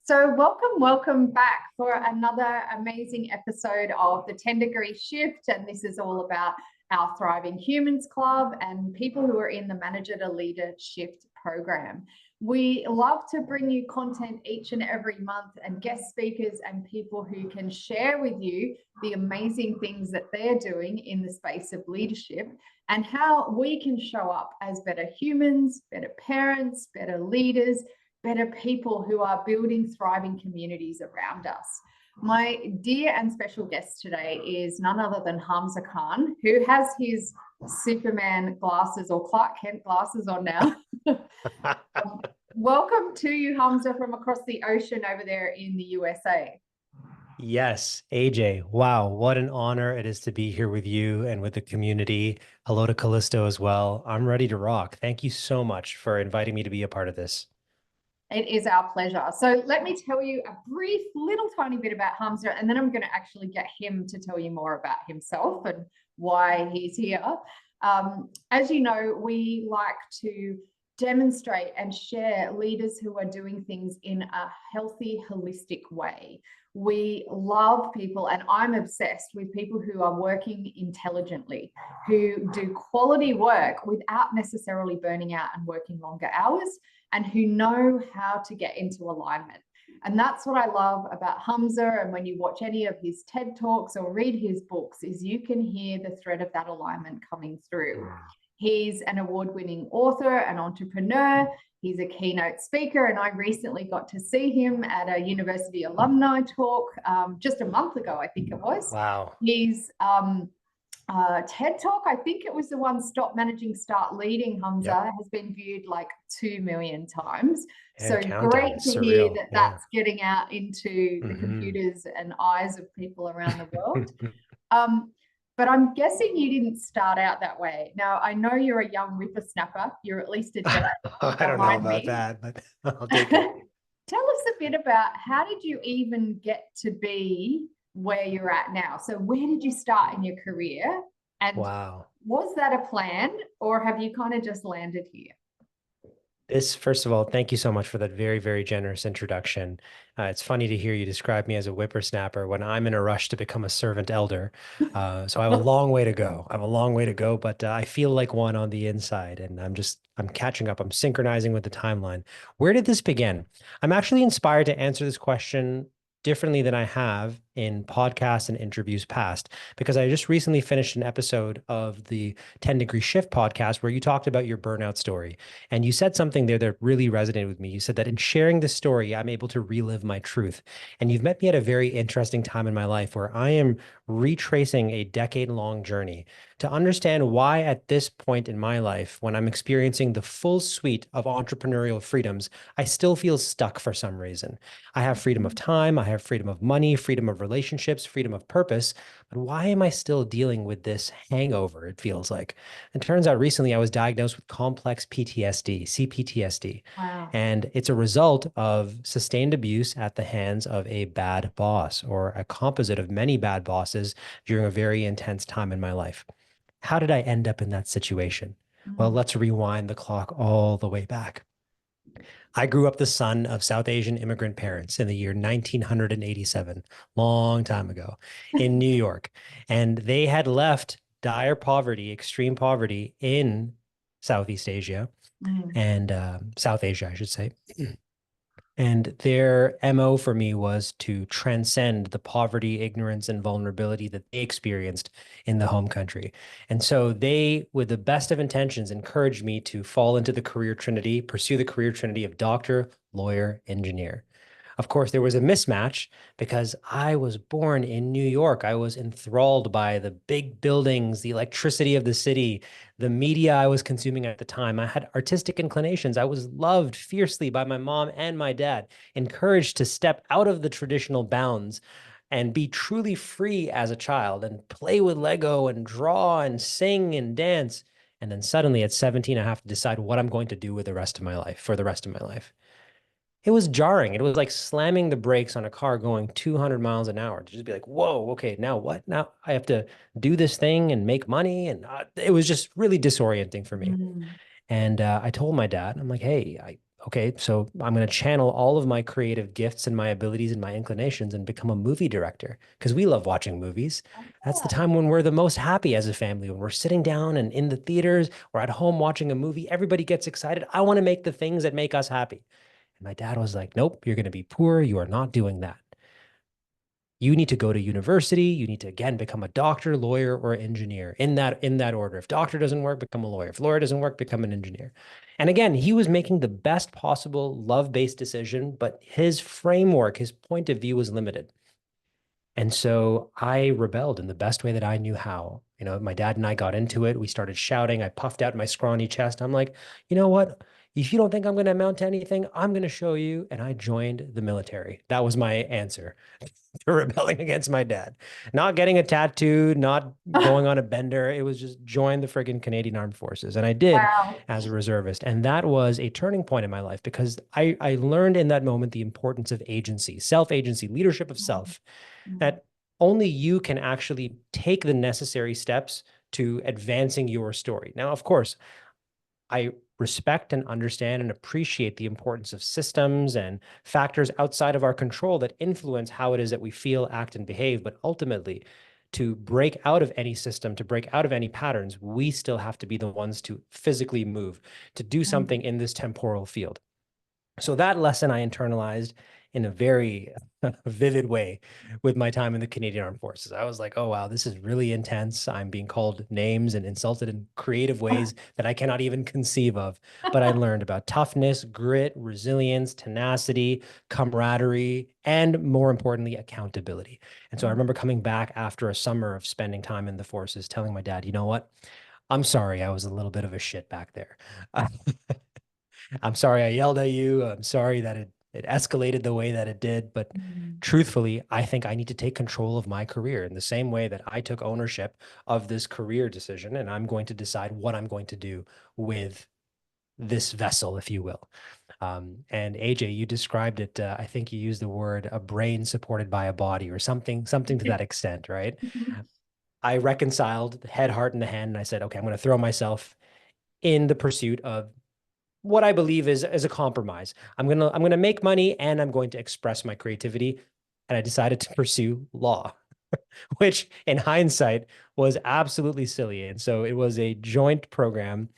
So welcome back for another amazing episode of the 10 Degree Shift. And this is all about our Thriving Humans Club and people who are in the Manager to Leader Shift program. We love to bring you content each and every month and guest speakers and people who can share with you the amazing things that they're doing in the space of leadership and how we can show up as better humans, better parents, better leaders, better people who are building thriving communities around us. My dear and special guest today is none other than Hamza Khan, who has his Superman glasses or Clark Kent glasses on now. Welcome to you, Hamza, from across the ocean over there in the USA. Yes, AJ. Wow, what an honor it is to be here with you and with the community. Hello to Callisto as well. I'm ready to rock. Thank you so much for inviting me to be a part of this. It is our pleasure. So let me tell you a brief little tiny bit about Hamza, and then I'm going to actually get him to tell you more about himself and why he's here. As you know, we like to demonstrate and share leaders who are doing things in a healthy, holistic way. We love people, and I'm obsessed with people who are working intelligently, who do quality work without necessarily burning out and working longer hours, and who know how to get into alignment. And that's what I love about Hamza. And when you watch any of his TED Talks or read his books, is you can hear the thread of that alignment coming through. He's an award-winning author, an entrepreneur. He's a keynote speaker, and I recently got to see him at a university alumni talk just a month ago, I think it was. Wow. He's TED Talk, I think it was the one, Stop Managing, Start Leading, Hamza, has been viewed like 2 million times. Yeah, so countdown. Great to Surreal. hear that that's getting out into the computers and eyes of people around the world. But I'm guessing you didn't start out that way. Now, I know you're a young whippersnapper. You're at least a generation I don't know about that, but I'll take it. Tell us a bit about how did you even get to be where you're at now? So where did you start in your career? And wow. Was that a plan, or have you kind of just landed here? First of all, thank you so much for that very, very generous introduction. It's funny to hear you describe me as a whippersnapper when I'm in a rush to become a servant elder. So I have a long way to go. I have a long way to go, but I feel like one on the inside, and I'm catching up. I'm synchronizing with the timeline. Where did this begin? I'm actually inspired to answer this question differently than I have in podcasts and interviews past, because I just recently finished an episode of the 10 Degree Shift podcast where you talked about your burnout story. And you said something there that really resonated with me. You said that in sharing this story, I'm able to relive my truth. And you've met me at a very interesting time in my life where I am retracing a decade-long journey to understand why at this point in my life, when I'm experiencing the full suite of entrepreneurial freedoms, I still feel stuck for some reason. I have freedom of time, I have freedom of money, freedom of relationships, freedom of purpose, but why am I still dealing with this hangover, it feels like? It turns out recently I was diagnosed with complex PTSD, CPTSD. Wow. And it's a result of sustained abuse at the hands of a bad boss, or a composite of many bad bosses during a very intense time in my life. How did I end up in that situation? Well, let's rewind the clock all the way back. I grew up the son of South Asian immigrant parents in the year 1987, long time ago, in New York. And they had left dire poverty, extreme poverty in Southeast Asia and South Asia, I should say. And their MO for me was to transcend the poverty, ignorance, and vulnerability that they experienced in the home country. And so they, with the best of intentions, encouraged me to fall into the career trinity, pursue the career trinity of doctor, lawyer, engineer. Of course, there was a mismatch because I was born in New York. I was enthralled by the big buildings, the electricity of the city, the media I was consuming at the time. I had artistic inclinations. I was loved fiercely by my mom and my dad, encouraged to step out of the traditional bounds and be truly free as a child and play with Lego and draw and sing and dance. And then suddenly at 17, I have to decide what I'm going to do with the rest of my life, for the rest of my life. It was jarring. It was like slamming the brakes on a car going 200 miles an hour to just be like, whoa, okay, now what? Now I have to do this thing and make money. And it was just really disorienting for me. And I told my dad, I'm like, hey, okay, so I'm going to channel all of my creative gifts and my abilities and my inclinations and become a movie director because we love watching movies. That's the Ah, time when we're the most happy as a family, when we're sitting down and in the theaters or at home watching a movie. Everybody gets excited. I want to make the things that make us happy. And my dad was like, nope, you're going to be poor. You are not doing that. You need to go to university. You need to, again, become a doctor, lawyer, or engineer in that order. If doctor doesn't work, become a lawyer. If lawyer doesn't work, become an engineer. And again, he was making the best possible love-based decision, but his framework, his point of view was limited. And so I rebelled in the best way that I knew how. My dad and I got into it. We started shouting. I puffed out my scrawny chest. I'm like, you know what? If you don't think I'm going to amount to anything, I'm going to show you. And I joined the military. That was my answer to rebelling against my dad. Not getting a tattoo, not going on a bender. It was just join the friggin' Canadian Armed Forces. And I did wow. as a reservist. And that was a turning point in my life because I learned in that moment the importance of agency, self-agency, leadership of Mm, self, mm, that only you can actually take the necessary steps to advancing your story. Now, of course, I respect and understand and appreciate the importance of systems and factors outside of our control that influence how it is that we feel, act, and behave. But ultimately, to break out of any system, to break out of any patterns, we still have to be the ones to physically move, to do mm, something in this temporal field. So that lesson I internalized in a very vivid way with my time in the Canadian Armed Forces. I was like, oh, wow, this is really intense. I'm being called names and insulted in creative ways that I cannot even conceive of. But I learned about toughness, grit, resilience, tenacity, camaraderie, and more importantly, accountability. And so I mm. remember coming back after a summer of spending time in the forces, telling my dad, you know what? I'm sorry, I was a little bit of a shit back there. I'm sorry I yelled at you. I'm sorry that it escalated the way that it did. But Mm, truthfully, I think I need to take control of my career in the same way that I took ownership of this career decision. And I'm going to decide what I'm going to do with this vessel, if you will. And AJ, you described it. I think you used the word a brain supported by a body or something to that extent, right? I reconciled head, heart, and the hand, and I said, okay, I'm going to throw myself in the pursuit of what I believe is a compromise. I'm gonna make money and I'm going to express my creativity. And I decided to pursue law, which in hindsight was absolutely silly. And so it was a joint program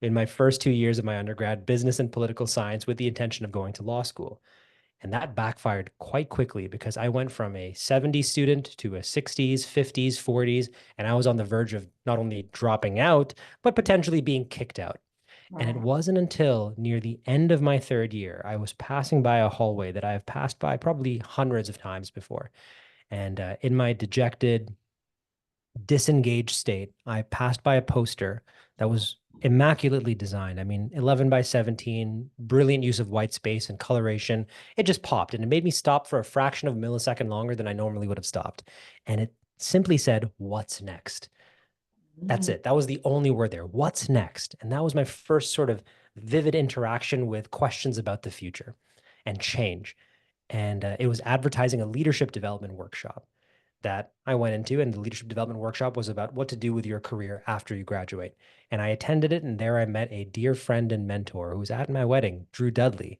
in my first 2 years of my undergrad, business and political science, with the intention of going to law school. And that backfired quite quickly because I went from a 70 student to a 60s, 50s, 40s, and I was on the verge of not only dropping out, but potentially being kicked out. And it right. wasn't until near the end of my third year, I was passing by a hallway that I have passed by probably hundreds of times before. And in my dejected, disengaged state, I passed by a poster that was immaculately designed. I mean, 11 by 17, brilliant use of white space and coloration. It just popped and it made me stop for a fraction of a millisecond longer than I normally would have stopped. And it simply said, "What's next?" That's Mm, it. That was the only word there. What's next? And that was my first sort of vivid interaction with questions about the future and change. And it was advertising a leadership development workshop that I went into. And the leadership development workshop was about what to do with your career after you graduate. And I attended it. And there I met a dear friend and mentor who was at my wedding, Drew Dudley.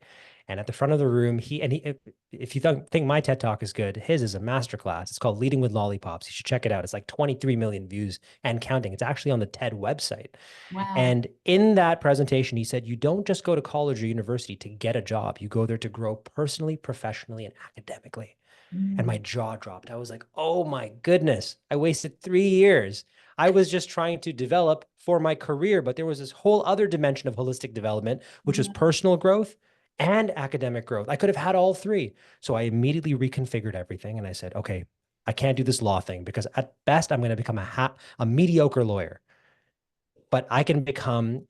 And at the front of the room, if you think my TED talk is good, his is a masterclass. It's called Leading with Lollipops. You should check it out. It's like 23 million views and counting. It's actually on the TED website. wow. And in that presentation, he said, you don't just go to college or university to get a job. You go there to grow personally, professionally, and academically. And my Mm, jaw dropped. I was like, oh my goodness, I wasted 3 years. I was just trying to develop for my career, but there was this whole other dimension of holistic development, which was mm, personal growth and academic growth. I could have had all three. So I immediately reconfigured everything and I said, okay, I can't do this law thing because at best I'm going to become a mediocre lawyer, but I can become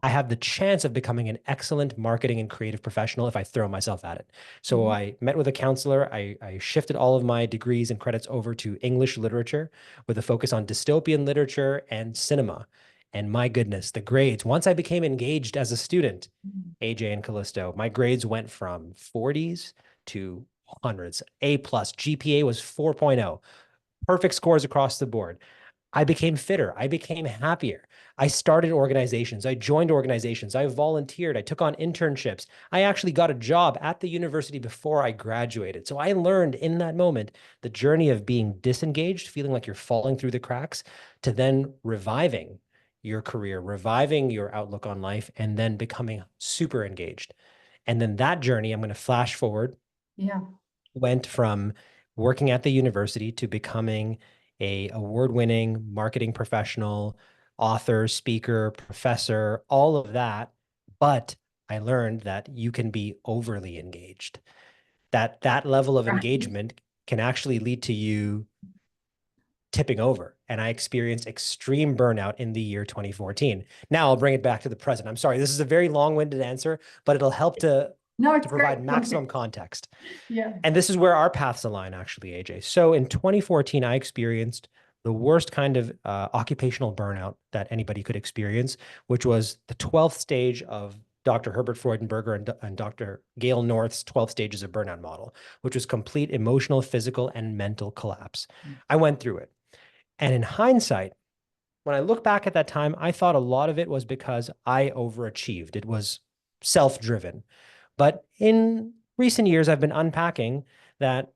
I have the chance of becoming an excellent marketing and creative professional if I throw myself at it. So mm, I met with a counselor. I shifted all of my degrees and credits over to English literature with a focus on dystopian literature and cinema. And my goodness, the grades, once I became engaged as a student, mm, AJ and Callisto, my grades went from 40s to hundreds. A plus, GPA was 4.0, perfect scores across the board. I became fitter. I became happier. I started organizations. I joined organizations. I volunteered. I took on internships. I actually got a job at the university before I graduated. So I learned in that moment the journey of being disengaged, feeling like you're falling through the cracks, to then reviving your career, reviving your outlook on life, and then becoming super engaged. And then that journey, I'm going to flash forward, Yeah. went from working at the university to becoming a award-winning marketing professional, author, speaker, professor, all of that. But I learned that you can be overly engaged. That level of Right. engagement can actually lead to you tipping over. And I experienced extreme burnout in the year 2014. Now I'll bring it back to the present. I'm sorry, this is a very long-winded answer, but it'll help to No, it's provide great. maximum context. Yeah. And this is where our paths align, actually, AJ. So in 2014, I experienced the worst kind of occupational burnout that anybody could experience, which was the 12th stage of Dr. Herbert Freudenberger and Dr. Gail North's 12 stages of burnout model, which was complete emotional, physical, and mental collapse. I went through it. And in hindsight, when I look back at that time, I thought a lot of it was because I overachieved. It was self-driven. But in recent years, I've been unpacking that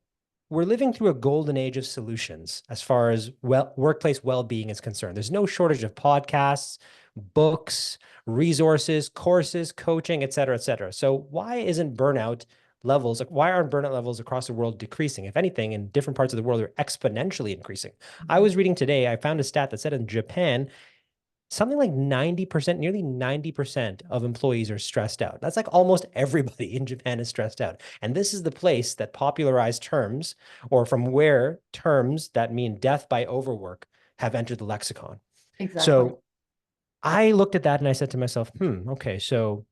we're living through a golden age of solutions as far as workplace well-being is concerned. There's no shortage of podcasts, books, resources, courses, coaching, et cetera, et cetera. So why aren't burnout levels across the world decreasing? If anything, in different parts of the world, they're exponentially increasing. I was reading today, I found a stat that said in Japan, something like 90%, nearly 90% of employees are stressed out. That's like almost everybody in Japan is stressed out. And this is the place that popularized terms, or from where terms that mean death by overwork have entered the lexicon. Exactly. So I looked at that and I said to myself, okay, so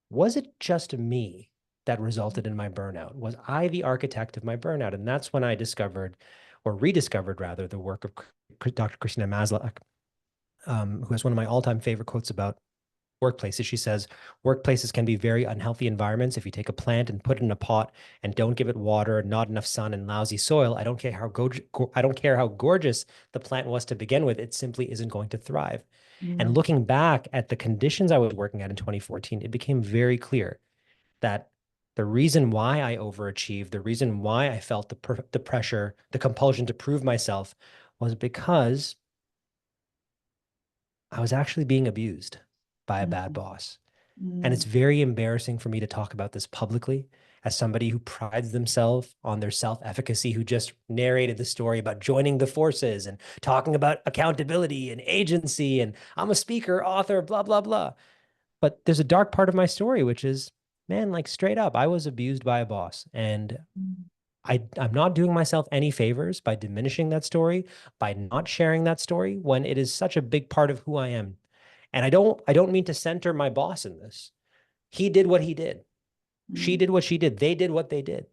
was it just me that resulted in my burnout? Was I the architect of my burnout? And that's when I discovered, or rediscovered rather, the work of Dr. Christina Maslach, who has one of my all-time favorite quotes about workplaces. She says, workplaces can be very unhealthy environments. If you take a plant and put it in a pot and don't give it water, not enough sun, and lousy soil, I don't care how gorgeous the plant was to begin with, it simply isn't going to thrive. And looking back at the conditions I was working at in 2014, it became very clear that the reason why I overachieved, the reason why I felt the pressure, the compulsion to prove myself, was because I was actually being abused by a bad boss. And it's very embarrassing for me to talk about this publicly as somebody who prides themselves on their self-efficacy, who just narrated the story about joining the forces and talking about accountability and agency. And I'm a speaker, author, blah, blah, blah. But there's a dark part of my story, which is, man, like straight up, I was abused by a boss. And I'm not doing myself any favors by diminishing that story, by not sharing that story when it is such a big part of who I am. And I don't mean to center my boss in this. He did what he did. She did what she did. They did what they did.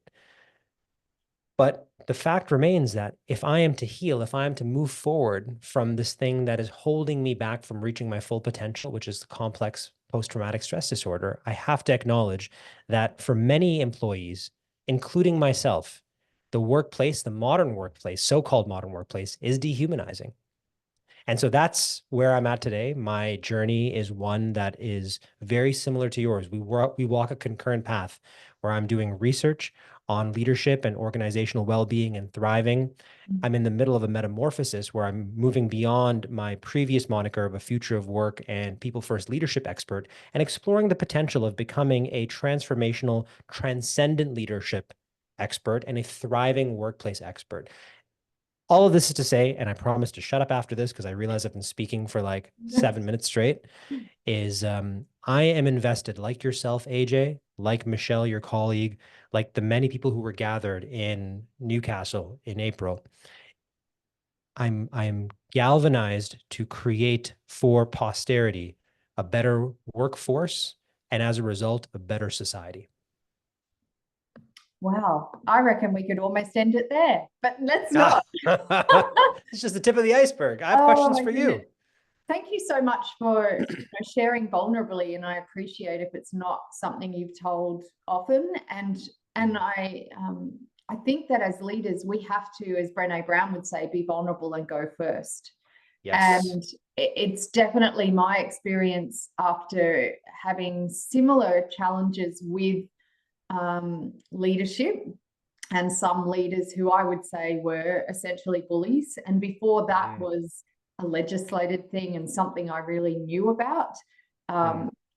But the fact remains that if I am to heal, if I am to move forward from this thing that is holding me back from reaching my full potential, which is the complex post-traumatic stress disorder, I have to acknowledge that for many employees, including myself, the workplace, the modern workplace, so-called modern workplace, is dehumanizing. And so that's where I'm at today. My journey is one that is very similar to yours. We walk a concurrent path where I'm doing research on leadership and organizational well-being and thriving. I'm in the middle of a metamorphosis where I'm moving beyond my previous moniker of a future of work and people first leadership expert and exploring the potential of becoming a transformational, transcendent leadership expert and a thriving workplace expert. All of this is to say, and I promise to shut up after this because I realize I've been speaking for like 7 minutes straight, is I am invested, like yourself, AJ, like Michelle, your colleague, like the many people who were gathered in Newcastle in April. I'm galvanized to create for posterity a better workforce and as a result, a better society. Wow. I reckon we could almost end it there, but let's not. It's just the tip of the iceberg. I have Oh, questions my for goodness. you. Thank you so much for sharing vulnerably, and I appreciate if it's not something you've told often. And I think that as leaders, we have to, as Brené Brown would say, be vulnerable and go first. Yes. And it's definitely my experience after having similar challenges with leadership, and some leaders who I would say were essentially bullies. And before that was a legislated thing and something I really knew about.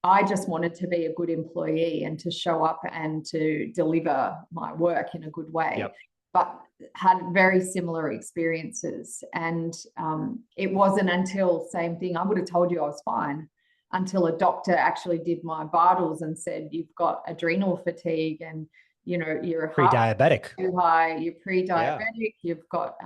I just wanted to be a good employee and to show up and to deliver my work in a good way. But had very similar experiences. And it wasn't until, same thing, I would have told you I was fine, until a doctor actually did my vitals and said, you've got adrenal fatigue and, you know, you're pre-diabetic, too high, you're pre-diabetic, you've got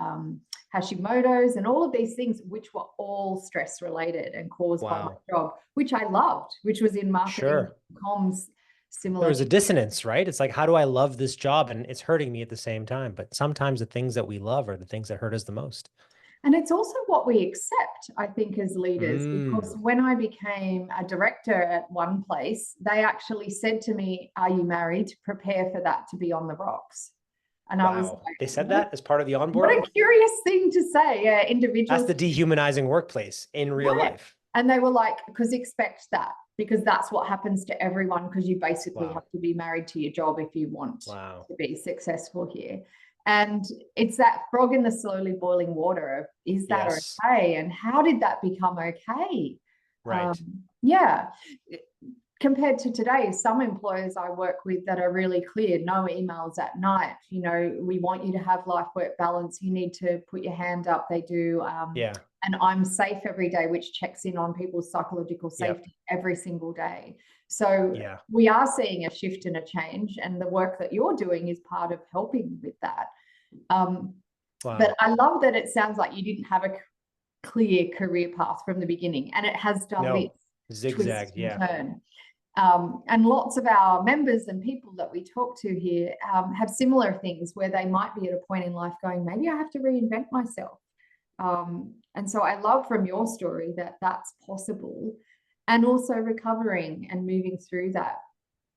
Hashimoto's and all of these things, which were all stress related and caused by my job, which I loved, which was in marketing, comms. Similar. There was a dissonance, right? It's like, how do I love this job and it's hurting me at the same time? But sometimes the things that we love are the things that hurt us the most. And it's also what we accept, I think, as leaders, because when I became a director at one place, they actually said to me, are you married? Prepare for that to be on the rocks. And I was like, they said that as part of the onboarding? What a curious thing to say. Individuals. That's the dehumanizing workplace in real life. And they were like, because expect that, because that's what happens to everyone, because you basically have to be married to your job if you want to be successful here. And it's that frog in the slowly boiling water of, is that okay? And how did that become okay? Right. Compared to today, some employers I work with that are really clear, no emails at night. You know, we want you to have life-work balance. You need to put your hand up. They do. And I'm safe every day, which checks in on people's psychological safety every single day. So we are seeing a shift and a change, and the work that you're doing is part of helping with that. But I love that it sounds like you didn't have a clear career path from the beginning, and it has done this zigzag, turn. And lots of our members and people that we talk to here have similar things where they might be at a point in life going, maybe I have to reinvent myself. And so I love from your story that that's possible, and also recovering and moving through that.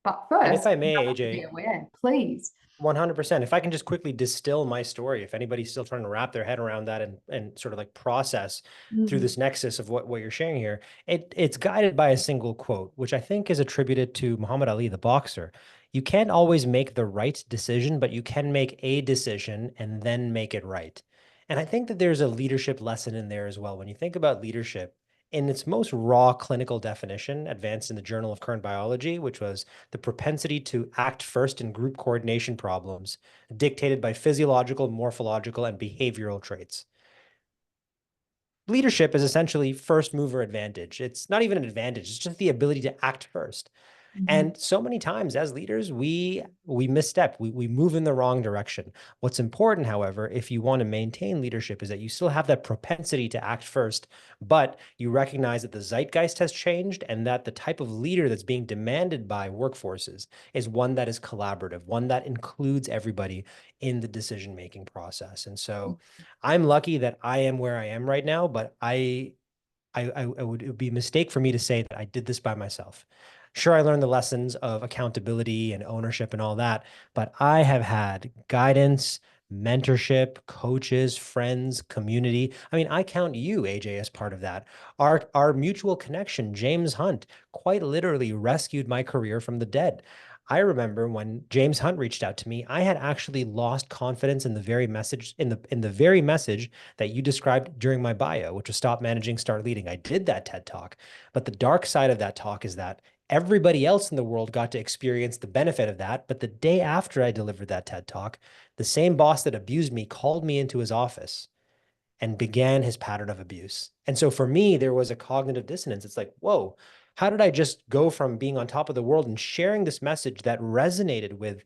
But first, and if I may, AJ, be aware, please. 100%. If I can just quickly distill my story, if anybody's still trying to wrap their head around that and sort of like process through this nexus of what you're sharing here, it's guided by a single quote, which I think is attributed to Muhammad Ali, the boxer. You can't always make the right decision, but you can make a decision and then make it right. And I think that there's a leadership lesson in there as well. When you think about leadership, in its most raw clinical definition, advanced in the Journal of Current Biology, which was the propensity to act first in group coordination problems, dictated by physiological, morphological, and behavioral traits. Leadership is essentially first mover advantage. It's not even an advantage, it's just the ability to act first. And so many times as leaders, we misstep, we move in the wrong direction. What's important, however, if you want to maintain leadership, is that you still have that propensity to act first, but you recognize that the zeitgeist has changed and that the type of leader that's being demanded by workforces is one that is collaborative, one that includes everybody in the decision-making process. And so I'm lucky that I am where I am right now, but it would be a mistake for me to say that I did this by myself. Sure, I learned the lessons of accountability and ownership and all that, but I have had guidance, mentorship, coaches, friends, community. I mean, I count you, AJ, as part of that. Our mutual connection, James Hunt, quite literally rescued my career from the dead. I remember when James Hunt reached out to me, I had actually lost confidence in the very message, in the very message that you described during my bio, which was stop managing, start leading. I did that TED Talk, but the dark side of that talk is that everybody else in the world got to experience the benefit of that. But the day after I delivered that TED Talk, the same boss that abused me called me into his office and began his pattern of abuse. And so for me, there was a cognitive dissonance. It's like, whoa, how did I just go from being on top of the world and sharing this message that resonated with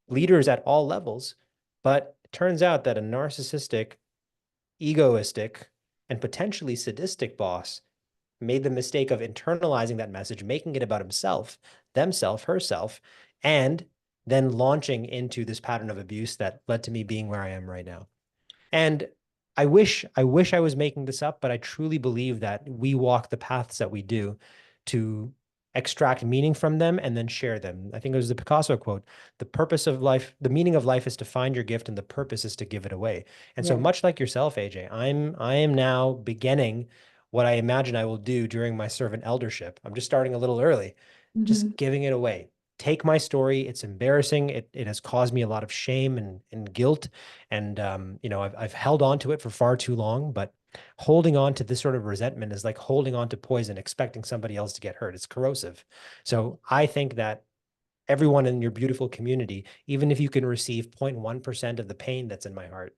leaders at all levels? But it turns out that a narcissistic, egoistic, and potentially sadistic boss made the mistake of internalizing that message, making it about himself, themself, herself, and then launching into this pattern of abuse that led to me being where I am right now. And I wish I was making this up, but I truly believe that we walk the paths that we do to extract meaning from them and then share them. I think it was the Picasso quote, the purpose of life, the meaning of life is to find your gift and the purpose is to give it away. And so much like yourself, AJ, I am now beginning what I imagine I will do during my servant eldership. I'm just starting a little early, Mhm. just giving it away. Take my story. It's embarrassing. It has caused me a lot of shame and guilt. And, I've held on to it for far too long, but holding on to this sort of resentment is like holding on to poison, expecting somebody else to get hurt. It's corrosive. So I think that everyone in your beautiful community, even if you can receive 0.1% of the pain that's in my heart,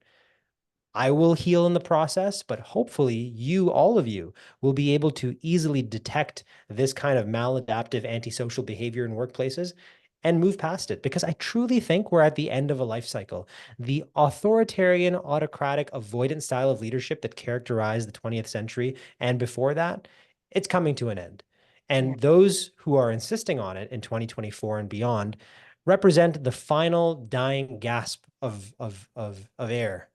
I will heal in the process, but hopefully you, all of you, will be able to easily detect this kind of maladaptive antisocial behavior in workplaces and move past it. Because I truly think we're at the end of a life cycle. The authoritarian, autocratic, avoidant style of leadership that characterized the 20th century and before that, it's coming to an end. Yeah. And those who are insisting on it in 2024 and beyond represent the final dying gasp of air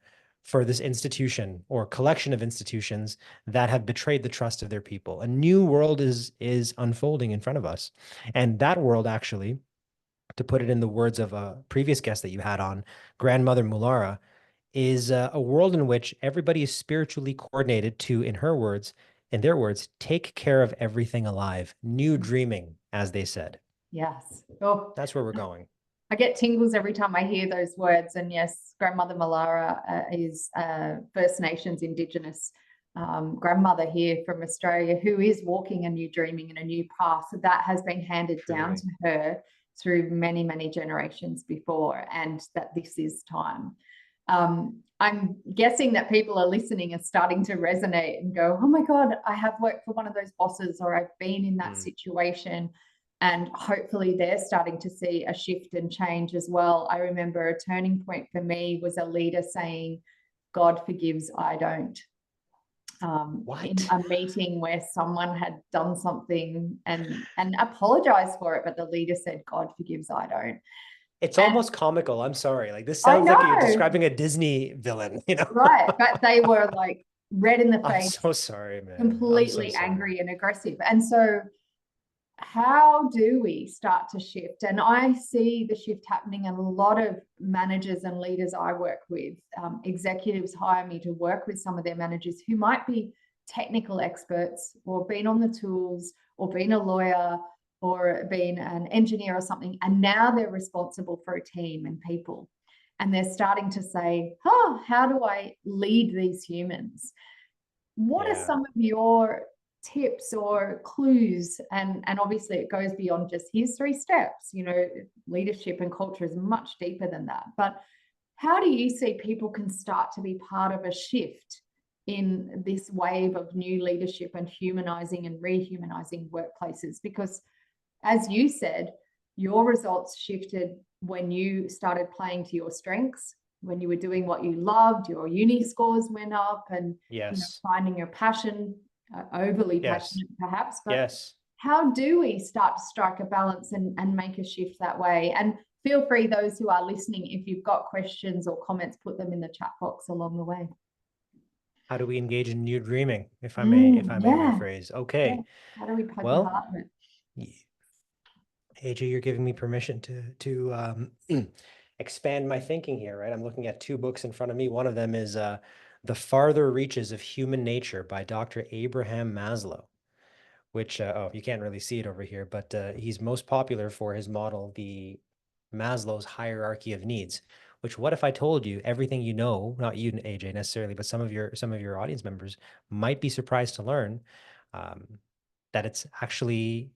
for this institution or collection of institutions that have betrayed the trust of their people. A new world is unfolding in front of us. And that world, actually, to put it in the words of a previous guest that you had on, Grandmother Mulara, is a world in which everybody is spiritually coordinated to, in their words, take care of everything alive. New dreaming, as they said. Yes. Oh, That's where we're going. I get tingles every time I hear those words. And yes, Grandmother Malara is First Nations Indigenous grandmother here from Australia who is walking a new dreaming and a new path that has been handed down Truly. to her through many, many generations before, and that this is time. I'm guessing that people are listening and starting to resonate and go, oh my God, I have worked for one of those bosses, or I've been in that situation. And hopefully they're starting to see a shift and change as well. I remember a turning point for me was a leader saying, God forgives, I don't. In a meeting where someone had done something and apologized for it, but the leader said, God forgives, I don't. It's And almost comical. I'm sorry. Like this I sounds like you're know, describing a Disney villain, right? But they were like red in the I'm face, so sorry, man. I'm so completely sorry. angry and aggressive. And so how do we start to shift? And I see the shift happening in a lot of managers and leaders I work with. Executives hire me to work with some of their managers who might be technical experts or been on the tools or been a lawyer or been an engineer or something. And now they're responsible for a team and people. And they're starting to say, oh, how do I lead these humans? What are Yeah. some of your tips or clues? And obviously it goes beyond just here's 3 steps. Leadership and culture is much deeper than that. But how do you see people can start to be part of a shift in this wave of new leadership and humanizing and rehumanizing workplaces? Because as you said, your results shifted when you started playing to your strengths, when you were doing what you loved, your uni scores went up, and Yes. finding your passion, overly Yes. passionate perhaps. But Yes. how do we start to strike a balance and make a shift that way? And feel free, those who are listening, if you've got questions or comments, put them in the chat box along the way. How do we engage in new dreaming, if I may Yeah. rephrase? Yeah. Okay. How do we poke the Well, heart of it? AJ, you're giving me permission to expand my thinking here, right? I'm looking at 2 books in front of me. One of them is The Farther Reaches of Human Nature by Dr. Abraham Maslow, which, oh, you can't really see it over here, but he's most popular for his model, the Maslow's hierarchy of needs, which what if I told you everything you know, not you, AJ, necessarily, but some of your audience members might be surprised to learn um, that it's actually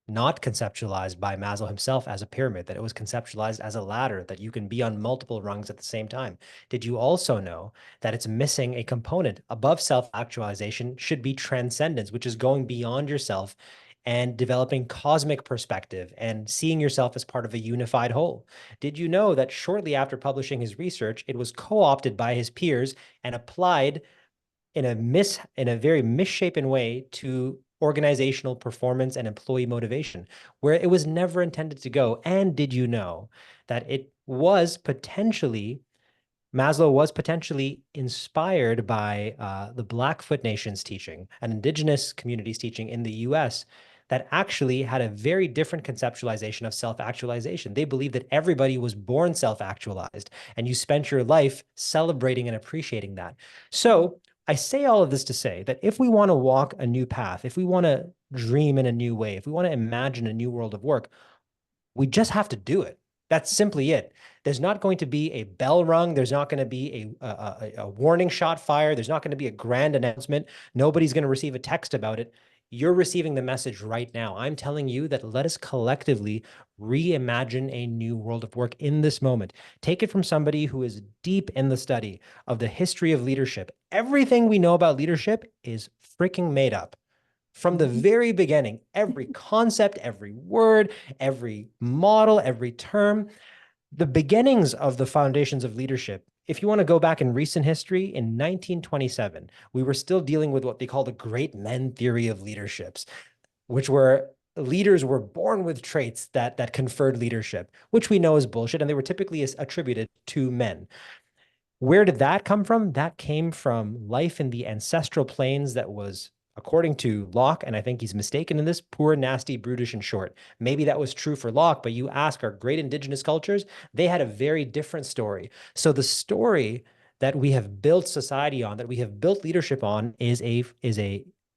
not conceptualized by Maslow himself as a pyramid, that it was conceptualized as a ladder that you can be on multiple rungs at the same time. Did you also know that it's missing a component? Above self-actualization should be transcendence, which is going beyond yourself and developing cosmic perspective and seeing yourself as part of a unified whole. Did you know that shortly after publishing his research, it was co-opted by his peers and applied in a very misshapen way to organizational performance and employee motivation, where it was never intended to go? And did you know that Maslow was potentially inspired by the Blackfoot Nation's teaching, an indigenous community's teaching in the US that actually had a very different conceptualization of self-actualization. They believed that everybody was born self-actualized, and you spent your life celebrating and appreciating that. So I say all of this to say that if we want to walk a new path, if we want to dream in a new way, if we want to imagine a new world of work, we just have to do it. That's simply it. There's not going to be a bell rung. There's not going to be a warning shot fired. There's not going to be a grand announcement. Nobody's going to receive a text about it. You're receiving the message right now. I'm telling you that let us collectively reimagine a new world of work in this moment. Take it from somebody who is deep in the study of the history of leadership. Everything we know about leadership is freaking made up. From the very beginning, every concept, every word, every model, every term, the beginnings of the foundations of leadership. If you want to go back in recent history, in 1927, we were still dealing with what they call the great men theory of leaderships, which were leaders were born with traits that conferred leadership, which we know is bullshit, and they were typically attributed to men. Where did that come from? That came from life in the ancestral planes that was, according to Locke, and I think he's mistaken in this, poor, nasty, brutish, and short. Maybe that was true for Locke, but you ask our great indigenous cultures, they had a very different story. So the story that we have built society on, that we have built leadership on, is a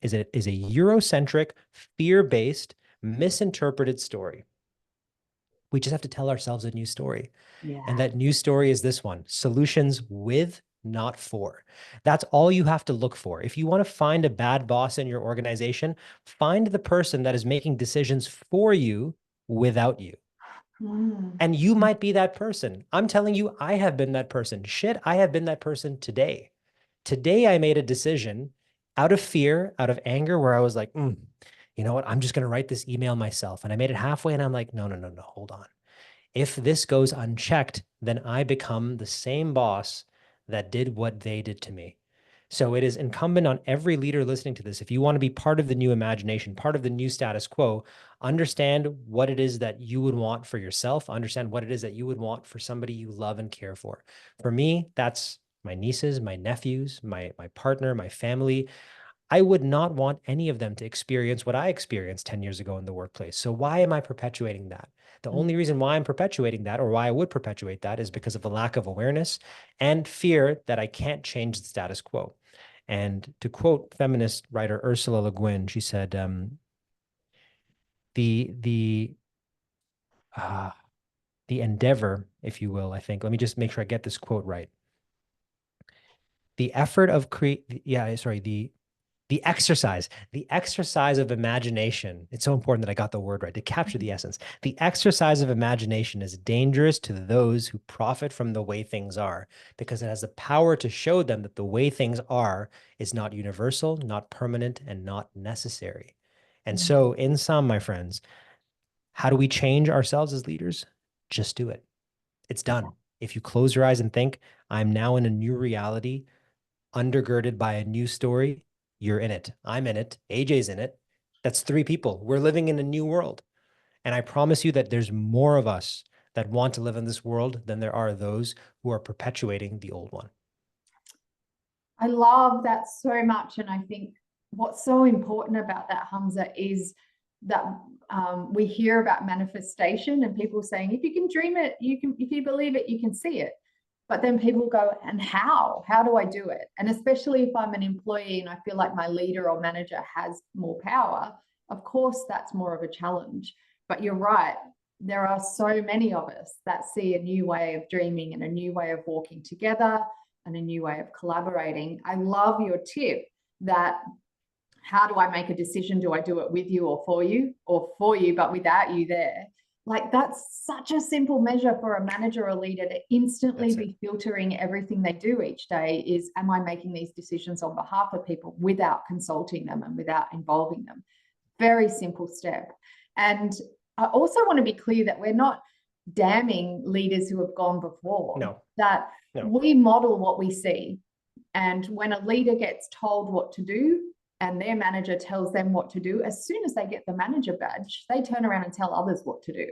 Eurocentric, fear-based, misinterpreted story. We just have to tell ourselves a new story. Yeah. And that new story is this one: solutions with, not for. That's all you have to look for. If you want to find a bad boss in your organization, find the person that is making decisions for you without you. And you might be that person. I'm telling you, I have been that person. Shit, I have been that person today. Today, I made a decision out of fear, out of anger, where I was like, you know what? I'm just going to write this email myself. And I made it halfway and I'm like, no, hold on. If this goes unchecked, then I become the same boss that did what they did to me. So it is incumbent on every leader listening to this, if you want to be part of the new imagination, part of the new status quo, understand what it is that you would want for yourself, understand what it is that you would want for somebody you love and care for. For me, that's my nieces, my nephews, my partner, my family. I would not want any of them to experience what I experienced 10 years ago in the workplace. So why am I perpetuating that? The only reason why I'm perpetuating that, or why I would perpetuate that, is because of the lack of awareness and fear that I can't change the status quo. And to quote feminist writer Ursula Le Guin, she said, the endeavor, if you will, I think, let me just make sure I get this quote right. The effort of the exercise of imagination. It's so important that I got the word right to capture the essence. The exercise of imagination is dangerous to those who profit from the way things are, because it has the power to show them that the way things are is not universal, not permanent, and not necessary. And so in sum, my friends, how do we change ourselves as leaders? Just do it. It's done. If you close your eyes and think, I'm now in a new reality, undergirded by a new story, you're in it. I'm in it. AJ's in it. That's 3 people. We're living in a new world. And I promise you that there's more of us that want to live in this world than there are those who are perpetuating the old one. I love that so much. And I think what's so important about that, Hamza, is that we hear about manifestation and people saying, if you can dream it, you can, if you believe it, you can see it. But then people go, and how do I do it? And especially if I'm an employee and I feel like my leader or manager has more power, of course, that's more of a challenge. But you're right. There are so many of us that see a new way of dreaming and a new way of walking together and a new way of collaborating. I love your tip that, how do I make a decision? Do I do it with you or for you, but without you there? Like, that's such a simple measure for a manager or leader to instantly be filtering everything they do each day is, am I making these decisions on behalf of people without consulting them and without involving them? Very simple step. And I also want to be clear that we're not damning leaders who have gone before. No. We model what we see. And when a leader gets told what to do, and their manager tells them what to do, as soon as they get the manager badge, they turn around and tell others what to do.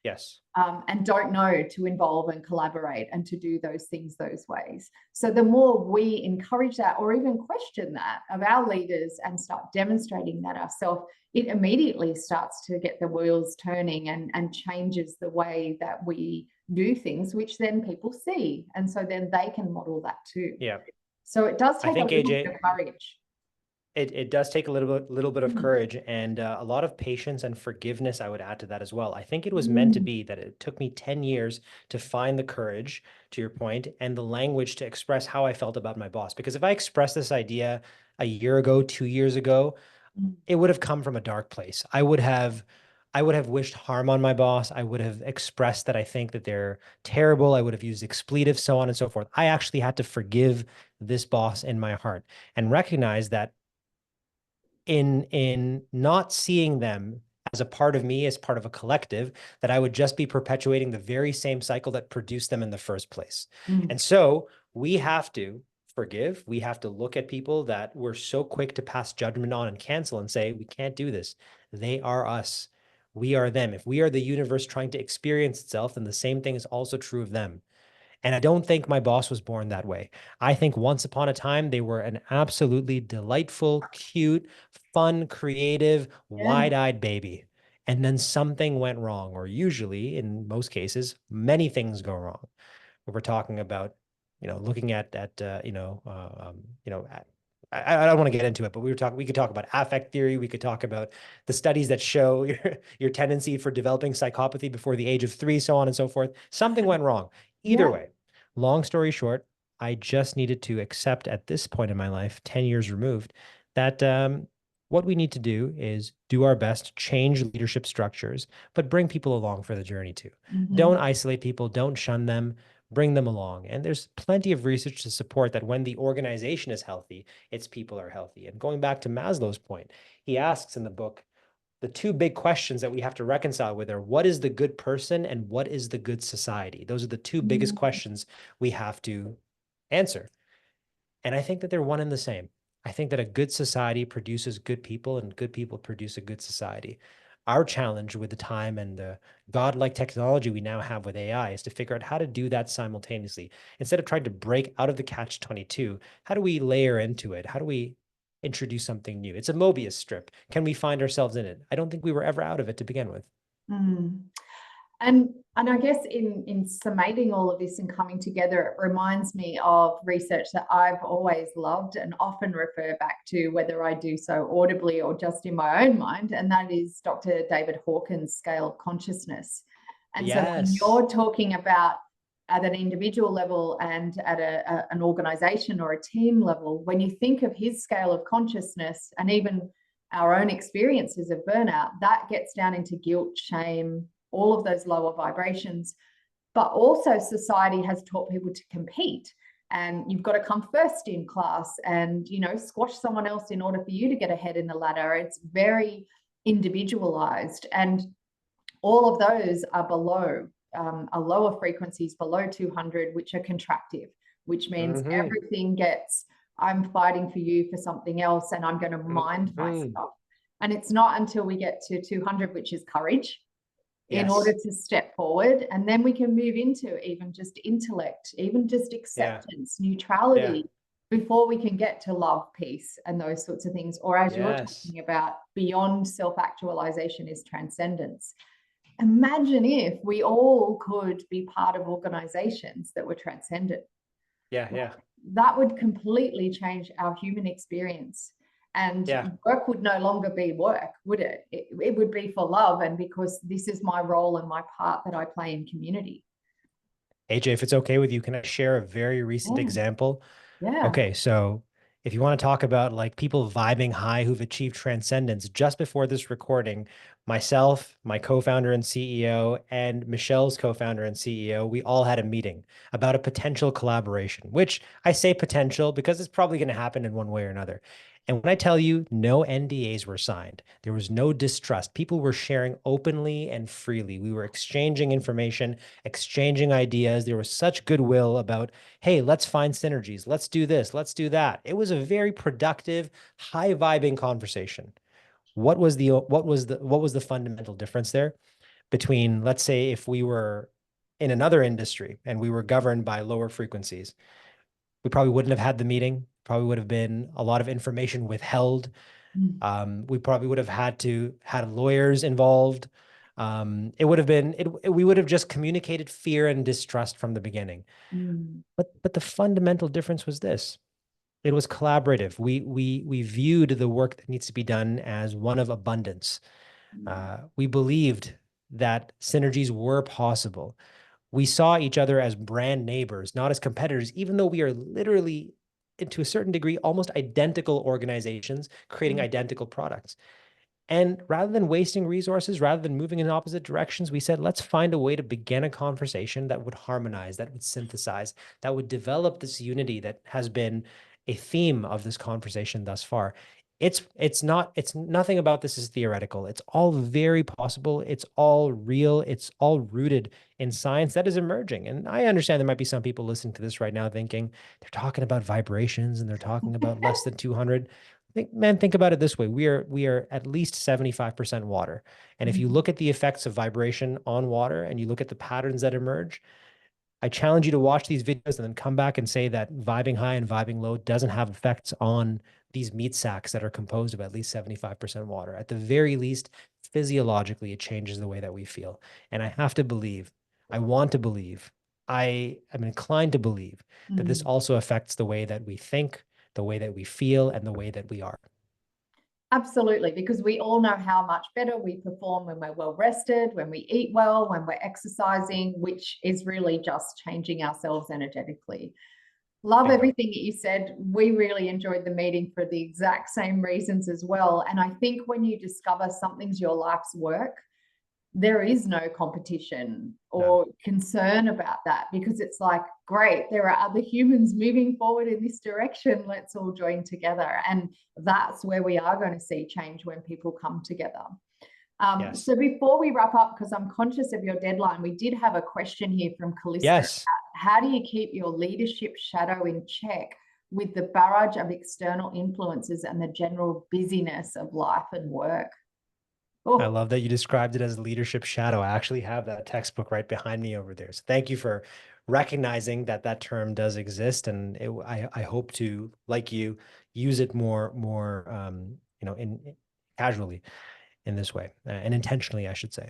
Yes. And don't know to involve and collaborate and to do those things those ways. So the more we encourage that or even question that of our leaders and start demonstrating that ourselves, it immediately starts to get the wheels turning and changes the way that we do things, which then people see. And so then they can model that too. Yeah. So it does I take a think, little bit AJ, of courage. it does take a little bit of Mm, courage and a lot of patience and forgiveness. I would add to that as well. I think it was meant to mm, be that it took me 10 years to find the courage, to your point, and the language to express how I felt about my boss. Because if I expressed this idea a year ago, 2 years ago, mm. it would have come from a dark place. I would have wished harm on my boss. I would have expressed that I think that they're terrible. I would have used expletives, so on and so forth. I actually had to forgive this boss in my heart and recognize that in not seeing them as a part of me, as part of a collective, that I would just be perpetuating the very same cycle that produced them in the first place. Mm, And so we have to forgive. We have to look at people that we're so quick to pass judgment on and cancel and say, we can't do this. They are us. We are them. If we are the universe trying to experience itself, then the same thing is also true of them. And I don't think my boss was born that way. I think once upon a time, they were an absolutely delightful, cute, fun, creative, yeah. wide-eyed baby. And then something went wrong, or usually, in most cases, many things go wrong. We're talking about, looking at I don't want to get into it, but we could talk about affect theory. We could talk about the studies that show your tendency for developing psychopathy before the age of 3, so on and so forth. Something went wrong. Either Yeah. way, long story short, I just needed to accept at this point in my life, 10 years removed, that what we need to do is do our best to change leadership structures, but bring people along for the journey too. Don't Mhm. isolate people, don't shun them, bring them along. And there's plenty of research to support that when the organization is healthy, its people are healthy. And going back to Maslow's point, he asks in the book, the two big questions that we have to reconcile with are what is the good person and what is the good society? Those are the two biggest Mm, questions we have to answer. And I think that they're one and the same. I think that a good society produces good people and good people produce a good society. Our challenge with the time and the godlike technology we now have with AI is to figure out how to do that simultaneously. Instead of trying to break out of the catch 22, how do we layer into it? How do we introduce something new? It's a Mobius strip. Can we find ourselves in it? I don't think we were ever out of it to begin with. mm. And I guess in summating all of this and coming together, it reminds me of research that I've always loved and often refer back to, whether I do so audibly or just in my own mind, and that is Dr. David Hawkins' scale of consciousness. And so when Yes. you're talking about at an individual level and at an organization or a team level, when you think of his scale of consciousness and even our own experiences of burnout, that gets down into guilt, shame, all of those lower vibrations. But also, society has taught people to compete. And you've got to come first in class and, squash someone else in order for you to get ahead in the ladder. It's very individualized. And all of those are below, are lower frequencies below 200, which are contractive, which means Mm-hmm. everything gets, I'm fighting for you for something else and I'm going to mind Mm-hmm. myself. And it's not until we get to 200, which is courage, in order Yes. to step forward. And then we can move into even just intellect, even just Yeah. acceptance, Yeah. neutrality, before we can get to love, peace, and those sorts of things. Or as you're Yes. talking about, beyond self-actualization is transcendence. Imagine if we all could be part of organizations that were transcendent. Yeah. Yeah. That would completely change our human experience. And Yeah. work would no longer be work, would it? It would be for love and because this is my role and my part that I play in community. AJ, if it's okay with you, can I share a very recent Yeah. example? Yeah. Okay, so if you want to talk about like people vibing high who've achieved transcendence, just before this recording, myself, my co-founder and CEO, and Michelle's co-founder and CEO, we all had a meeting about a potential collaboration, which I say potential because it's probably going to happen in one way or another. And when I tell you no NDAs were signed, there was no distrust. People were sharing openly and freely. We were exchanging information, exchanging ideas. There was such goodwill about, hey, let's find synergies. Let's do this. Let's do that. It was a very productive, high vibing conversation. What was the fundamental difference there between, let's say, if we were in another industry and we were governed by lower frequencies, we probably wouldn't have had the meeting. Probably would have been a lot of information withheld. Mm, We probably would have had lawyers involved. It would have been we would have just communicated fear and distrust from the beginning. mm, But the fundamental difference was this. It was collaborative. We viewed the work that needs to be done as one of abundance. We believed that synergies were possible. We saw each other as brand neighbors, not as competitors, even though we are literally, to a certain degree, almost identical organizations creating Mm. identical products. And rather than wasting resources, rather than moving in opposite directions, we said, let's find a way to begin a conversation that would harmonize, that would synthesize, that would develop this unity that has been a theme of this conversation thus far. It's nothing about this is theoretical. It's all very possible. It's all real. It's all rooted in science that is emerging. And I understand there might be some people listening to this right now thinking they're talking about vibrations and they're talking about less than 200. Think about it this way. We are at least 75% water. And if you Mm. look at the effects of vibration on water and you look at the patterns that emerge, I challenge you to watch these videos and then come back and say that vibing high and vibing low doesn't have effects on these meat sacks that are composed of at least 75% water. At the very least, physiologically, it changes the way that we feel. And I have to believe, I want to believe, I am inclined to believe that this Mm. also affects the way that we think, the way that we feel, and the way that we are. Absolutely, because we all know how much better we perform when we're well rested, when we eat well, when we're exercising, which is really just changing ourselves energetically. Love Bingo. everything that you said. We really enjoyed the meeting for the exact same reasons as well. And I think when you discover something's your life's work, there is no competition No. or concern about that, because it's like, great, there are other humans moving forward in this direction. Let's all join together. And that's where we are going to see change, when people come together. Yes. So before we wrap up, because I'm conscious of your deadline, we did have a question here from Callista. Yes. How do you keep your leadership shadow in check with the barrage of external influences and the general busyness of life and work? I Oh, love that you described it as leadership shadow. I actually have that textbook right behind me over there. So thank you for recognizing that that term does exist. And I hope to, like you, use it more, casually in this way and intentionally, I should say.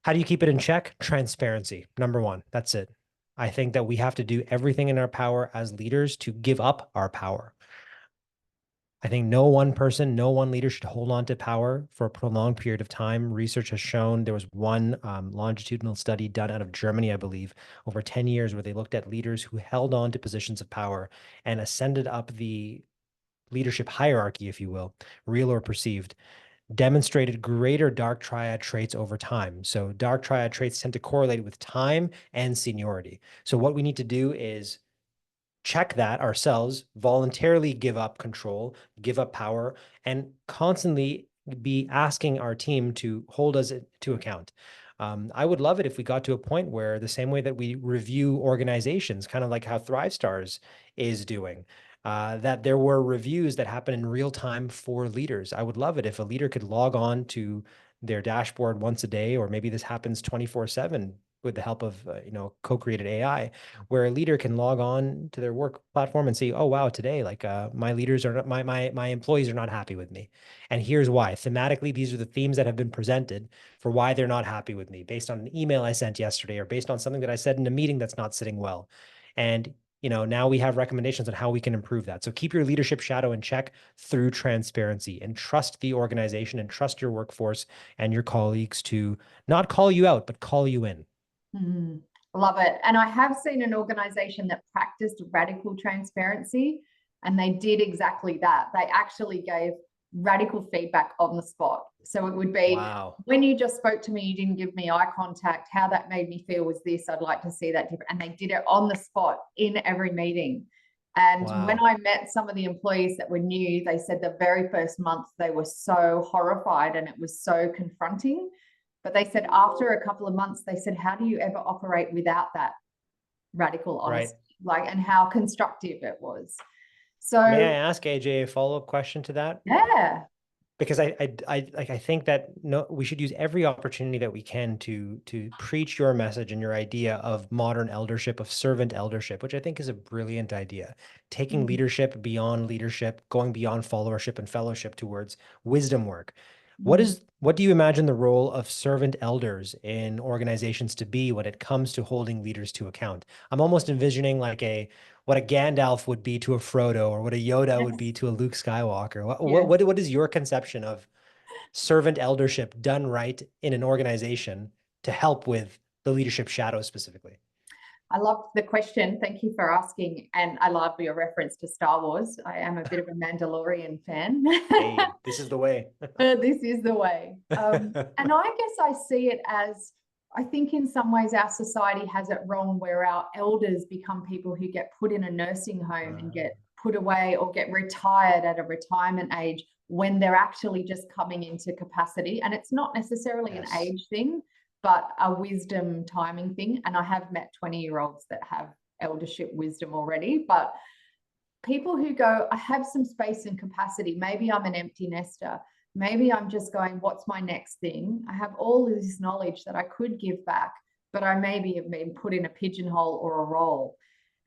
How do you keep it in check? Transparency, number one. That's it. I think that we have to do everything in our power as leaders to give up our power. I think no one person, no one leader should hold on to power for a prolonged period of time. Research has shown there was one longitudinal study done out of Germany, I believe, over 10 years, where they looked at leaders who held on to positions of power and ascended up the leadership hierarchy, if you will, real or perceived, demonstrated greater dark triad traits over time. So dark triad traits tend to correlate with time and seniority. So what we need to do is check that ourselves, voluntarily give up control, give up power, and constantly be asking our team to hold us to account. I would love it if we got to a point where the same way that we review organizations, kind of like how Thrive Stars is doing, that there were reviews that happen in real time for leaders. I would love it if a leader could log on to their dashboard once a day, or maybe this happens 24/7 with the help of co-created AI, where a leader can log on to their work platform and see, oh wow, today like my leaders are not, my employees are not happy with me, and here's why. Thematically, these are the themes that have been presented for why they're not happy with me, based on an email I sent yesterday or based on something that I said in a meeting that's not sitting well. And now we have recommendations on how we can improve that. So keep your leadership shadow in check through transparency, and trust the organization and trust your workforce and your colleagues to not call you out, but call you in. mm, love it. And I have seen an organization that practiced radical transparency, and they did exactly that. They actually gave radical feedback on the spot. So it would be, Wow. when you just spoke to me, you didn't give me eye contact. How that made me feel was this. I'd like to see that different. And they did it on the spot in every meeting. And when Wow. I met some of the employees that were new, they said the very first month they were so horrified and it was so confronting. But they said after a couple of months, they said, how do you ever operate without that radical Right. honesty? Like, and how constructive it was. May I So, ask AJ a follow-up question to that? yeah. Because I think that no, we should use every opportunity that we can to preach your message and your idea of modern eldership, of servant eldership, which I think is a brilliant idea. Taking Mm, leadership, going beyond followership and fellowship towards wisdom work. mm, What do you imagine the role of servant elders in organizations to be when it comes to holding leaders to account? I'm almost envisioning like what a Gandalf would be to a Frodo, or what a Yoda would be Yes. to a Luke Skywalker. Yes. What is your conception of servant eldership done right in an organization to help with the leadership shadow specifically? I love the question. Thank you for asking. And I love your reference to Star Wars. I am a bit of a Mandalorian fan. Hey, this is the way. This is the way. And I guess I see it as, I think in some ways our society has it wrong where our elders become people who get put in a nursing home and get put away or get retired at a retirement age when they're actually just coming into capacity. And it's not necessarily Yes. an age thing, but a wisdom timing thing. And I have met 20-year-olds that have eldership wisdom already, but people who go, I have some space and capacity. Maybe I'm an empty nester. Maybe I'm just going, what's my next thing? I have all this knowledge that I could give back, but I maybe have been put in a pigeonhole or a role.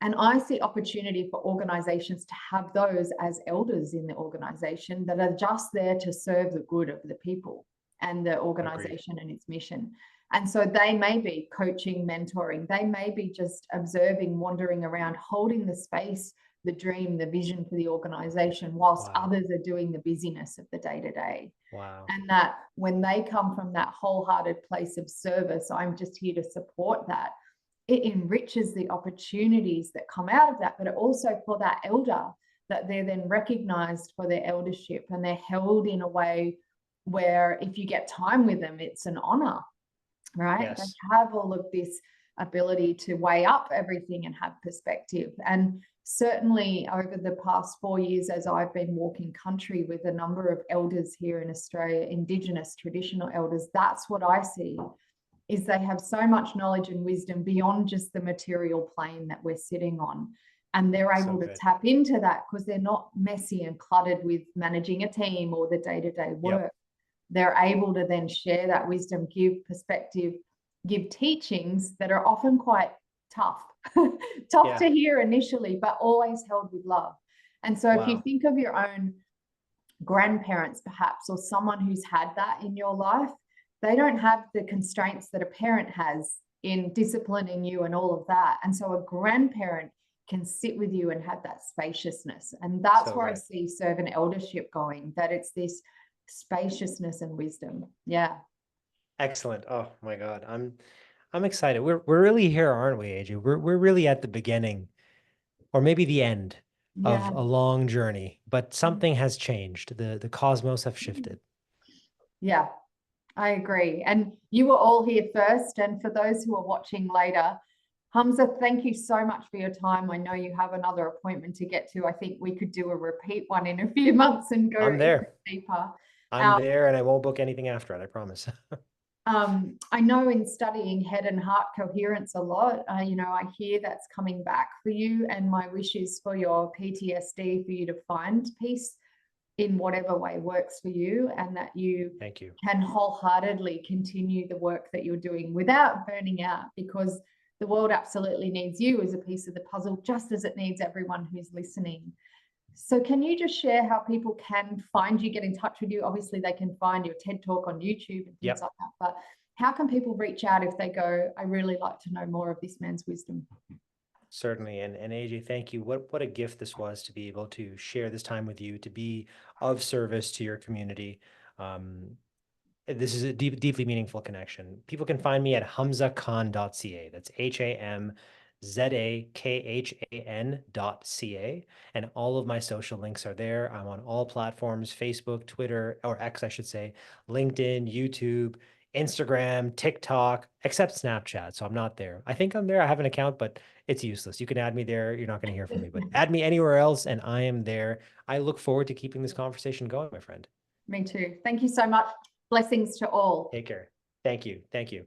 And I see opportunity for organizations to have those as elders in the organization that are just there to serve the good of the people and the organization and its mission. And so they may be coaching, mentoring, they may be just observing, wandering around, holding the space, the dream, the vision for the organization, whilst others are doing the busyness of the day-to-day. Wow. And that when they come from that wholehearted place of service, I'm just here to support that. It enriches the opportunities that come out of that, but it also for that elder, that they're then recognized for their eldership and they're held in a way where if you get time with them, it's an honor, right? Yes. They have all of this ability to weigh up everything and have perspective. And certainly over the past 4 years, as I've been walking country with a number of elders here in Australia, Indigenous traditional elders, that's what I see, is they have so much knowledge and wisdom beyond just the material plane that we're sitting on. And they're able to tap into that because they're not messy and cluttered with managing a team or the day-to-day work. Yep. They're able to then share that wisdom, give perspective, give teachings that are often quite tough, tough to hear initially, but always held with love. And so if you think of your own grandparents, perhaps, or someone who's had that in your life, they don't have the constraints that a parent has in disciplining you and all of that. And so a grandparent can sit with you and have that spaciousness. And that's where I see servant eldership going, that it's this spaciousness and wisdom. Yeah. Excellent. Oh my God. I'm excited. We're really here, aren't we, AJ? We're really at the beginning, or maybe the end of a long journey, but something has changed. The cosmos have shifted. Yeah, I agree. And you were all here first. And for those who are watching later, Hamza, thank you so much for your time. I know you have another appointment to get to. I think we could do a repeat one in a few months and go deeper. I'm there, and I won't book anything after it, I promise. I know in studying head and heart coherence a lot, you know, I hear that's coming back for you, and my wish is for your PTSD, for you to find peace in whatever way works for you, and that you can wholeheartedly continue the work that you're doing without burning out, because the world absolutely needs you as a piece of the puzzle, just as it needs everyone who's listening. So can you just share how people can find you, get in touch with you? Obviously, they can find your TED Talk on YouTube and things like that, but how can people reach out if they go, I really like to know more of this man's wisdom? Certainly. And AJ, thank you. What a gift this was to be able to share this time with you, to be of service to your community. This is a deeply meaningful connection. People can find me at hamzakhan.ca. That's HAMZAKHAN.ca. And all of my social links are there. I'm on all platforms, Facebook, Twitter, or X, I should say, LinkedIn, YouTube, Instagram, TikTok, except Snapchat. So I'm not there. I think I'm there. I have an account, but it's useless. You can add me there. You're not going to hear from me, but add me anywhere else and I am there. I look forward to keeping this conversation going, my friend. Me too. Thank you so much. Blessings to all. Take care. Thank you. Thank you.